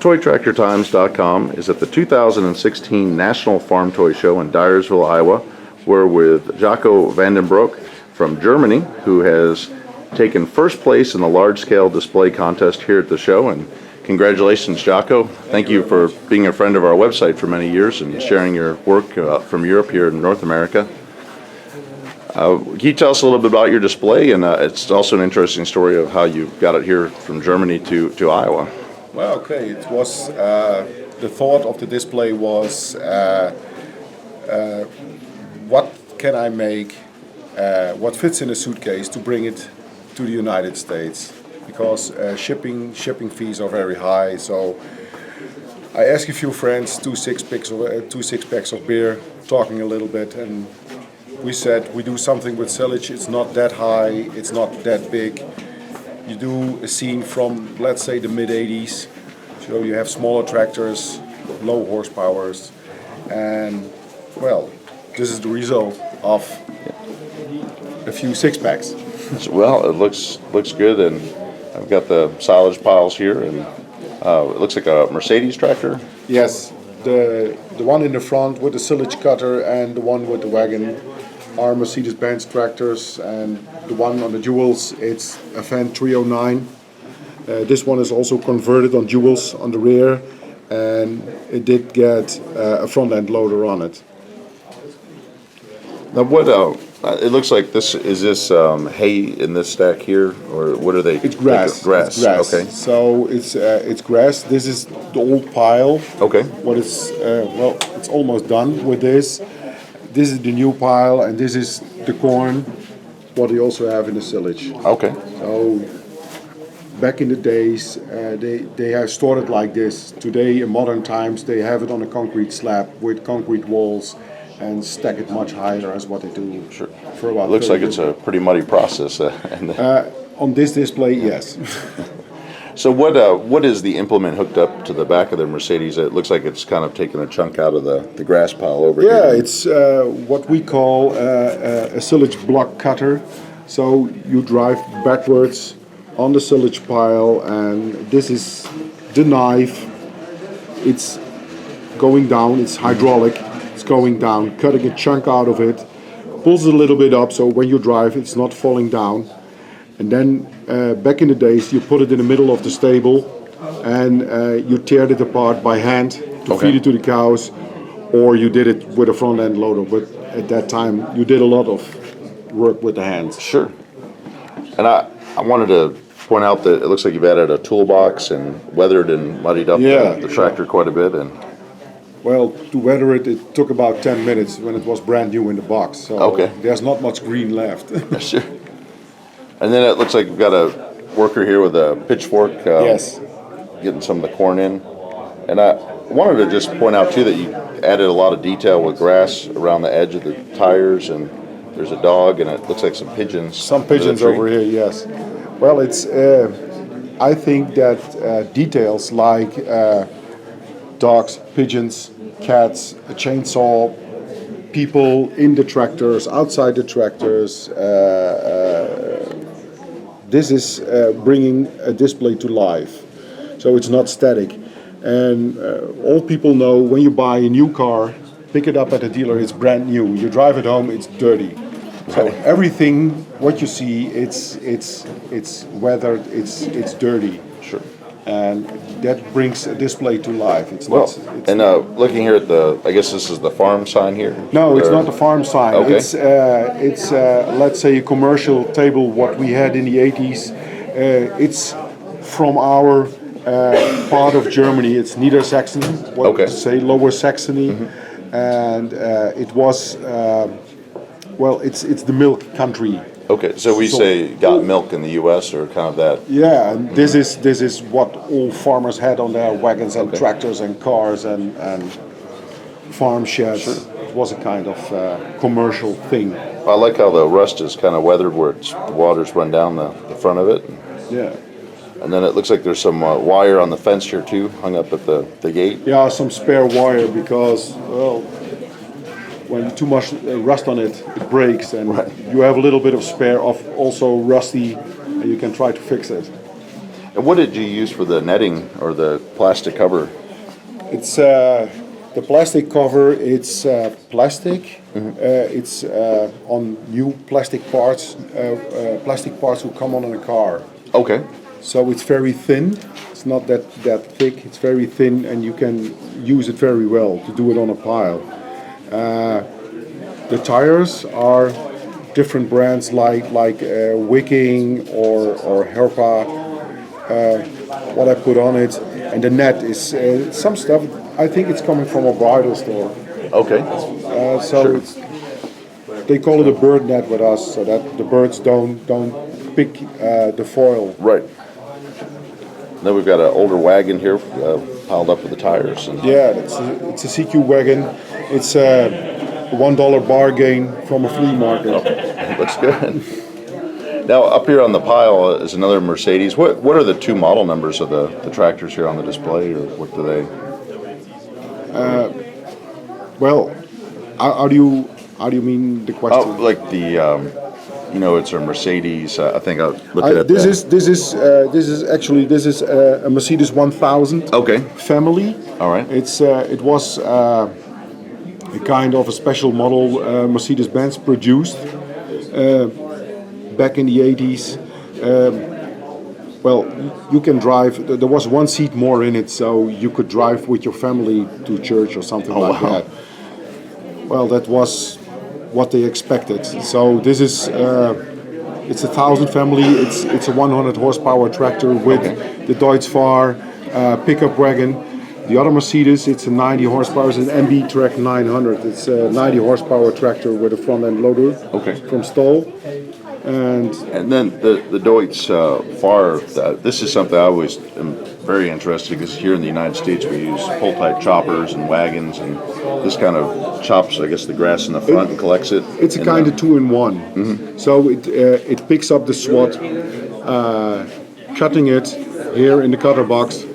ToyTractorTimes.com is at the 2016 National Farm Toy Show in Dyersville, Iowa. We're with Jacco Broek from Germany, who has taken first place in the large-scale display contest here at the show. And congratulations, Jacco. Thank you for being a friend of our website for many years and sharing your work from Europe here in North America. Can you tell us a little bit about your display? And it's also an interesting story of how you got it here from Germany to Iowa. Well, okay, it was, the thought of the display was, what can I make, what fits in a suitcase to bring it to the United States? Because shipping fees are very high, so I asked a few friends, two six packs of beer, talking a little bit, and we said we do something with silage. It's not that high, it's not that big. You do a scene from, let's say, the mid-80s, so you have smaller tractors, low horsepowers, and, well, this is the result of a few six-packs. Well, it looks good, and I've got the silage piles here, and it looks like a Mercedes tractor. Yes, the one in the front with the silage cutter and the one with the wagon are Mercedes-Benz tractors, and the one on the Jewels, it's a Fan 309. This one is also converted on Jewels on the rear, and it did get a front end loader on it. Now, what it looks like this hay in this stack here, or what are they? It's grass. Grass. It's grass. Okay. So it's grass. This is the old pile. Okay. What is well, it's almost done with this. This is the new pile, and this is the corn, what they also have in the silage. Okay. So back in the days, they have stored it like this. Today, in modern times, they have it on a concrete slab with concrete walls and stack it much higher as what they do. Sure. For about It looks like it's a pretty muddy process. On this display, yes. So what is the implement hooked up to the back of the Mercedes? It looks like it's kind of taking a chunk out of the grass pile over here. Yeah, it's what we call a silage block cutter. So you drive backwards on the silage pile, and this is the knife. It's going down, it's hydraulic, it's going down, cutting a chunk out of it, pulls it a little bit up so when you drive it's not falling down. And then back in the days, you put it in the middle of the stable, and you teared it apart by hand to feed it to the cows, or you did it with a front end loader. But at that time, you did a lot of work with the hands. Sure. And I wanted to point out that it looks like you've added a toolbox and weathered and muddied up the tractor quite a bit. And well, to weather it, it took about 10 minutes when it was brand new in the box. So there's not much green left. Sure. And then it looks like you've got a worker here with a pitchfork, yes, getting some of the corn in. And I wanted to just point out too that you added a lot of detail with grass around the edge of the tires, and there's a dog, and it looks like some pigeons. Some pigeons over here, yes. Well, it's I think that details like dogs, pigeons, cats, a chainsaw, people in the tractors, outside the tractors. This is bringing a display to life, so it's not static. And all people know when you buy a new car, pick it up at a dealer, it's brand new. You drive it home, it's dirty. So everything what you see, it's weathered, it's dirty. Sure. And that brings a display to life. It's well, not. It's and looking here at I guess this is the farm sign here. No, it's not the farm sign. Okay. It's let's say a commercial table what we had in the 80s. It's from our part of Germany. It's Niedersachsen, what to say, Lower Saxony, and it was well, it's the milk country. Okay, so we say got milk in the U.S. or kind of that. Yeah, and this is what all farmers had on their wagons and tractors and cars and farm sheds. Sure. It was a kind of commercial thing. I like how the rust is kind of weathered where the water's run down the front of it. Yeah. And then it looks like there's some wire on the fence here too, hung up at the gate. Yeah, some spare wire because, well, when too much rust on it, it breaks, and you have a little bit of spare of also rusty, and you can try to fix it. And what did you use for the netting or the plastic cover? It's the plastic cover. It's plastic. It's on new plastic parts. Plastic parts will come on in a car. Okay. So it's very thin. It's not that thick. It's very thin, and you can use it very well to do it on a pile. The tires are different brands like Wicking or Herpa. What I put on it, and the net is some stuff. I think it's coming from a bridal store. Okay. So it's, they call it a bird net with us, so that the birds don't pick the foil. Right. Then we've got an older wagon here piled up with the tires. And Yeah, it's a CQ wagon. It's a $1 bargain from a flea market. looks good. Now up here on the pile is another Mercedes. What are the two model numbers of the tractors here on the display, or what do they? Well, how do you mean the question? Oh, like the it's a Mercedes. I think I'll look at it. This is a Mercedes 1000. Okay. Family. All right. It was a kind of a special model Mercedes-Benz produced back in the 80s. Well, you can drive. There was one seat more in it, so you could drive with your family to church or something like that. Well, that was what they expected. So this is it's a 1000 family. It's a 100 horsepower tractor with the Deutz-Fahr pickup wagon. The other Mercedes, it's a 90 horsepower. It's an MB Track 900. It's a 90 horsepower tractor with a front end loader from Stoll. And then the Deutz-Fahr. This is something I always am very interested, because here in the United States we use pull-type choppers and wagons, and this kind of chops, I guess, the grass in the front and collects it. It's a kind of 2-in-1. Mm-hmm. So it picks up the swat, cutting it here in the cutter box,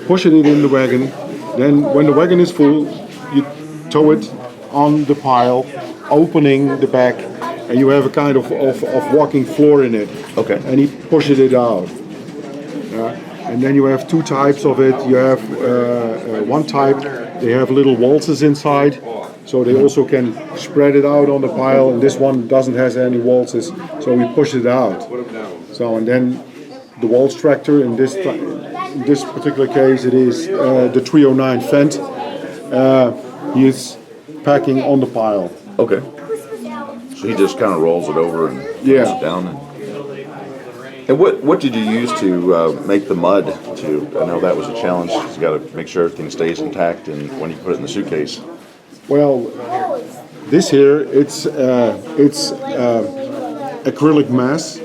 pushing it in the wagon. Then when the wagon is full, you tow it on the pile, opening the back, and you have a kind of walking floor in it. Okay. And he pushes it out. And then you have two types of it. You have one type, they have little waltzes inside, so they also can spread it out on the pile, and this one doesn't have any waltzes, so we push it out. So, and then the waltz tractor, in this particular case, it is the 309 Fendt. He is packing on the pile. Okay. So he just kind of rolls it over and puts it down. And what did you use to make the mud? I know that was a challenge. You got to make sure everything stays intact, and when you put it in the suitcase. Well, this here, it's acrylic mass.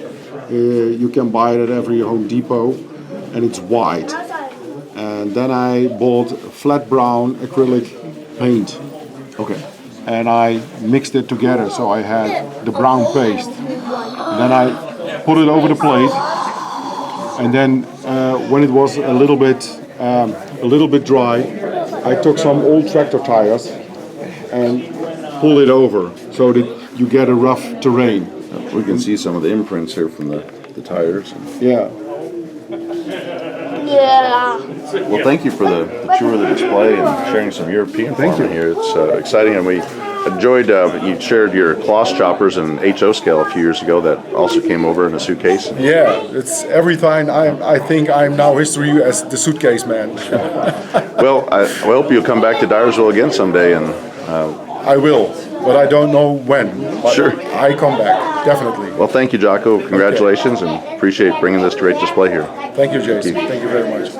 You can buy it at every Home Depot, and it's white. And then I bought flat brown acrylic paint. Okay. And I mixed it together, so I had the brown paste. And then I put it over the plate, and then when it was a little bit dry, I took some old tractor tires and pulled it over so that you get a rough terrain. We can see some of the imprints here from the tires. Yeah. Well, thank you for the tour of the display and sharing some European farming here. It's exciting, and we enjoyed, you shared your cloth choppers and HO scale a few years ago that also came over in a suitcase. Yeah, it's every time I think I'm now history as the suitcase man. Well, I hope you'll come back to Dyersville again someday. And I will, but I don't know when. But sure. I come back, definitely. Well, thank you, Jacco. Congratulations, and appreciate bringing this great display here. Thank you, Jason. Thank you very much.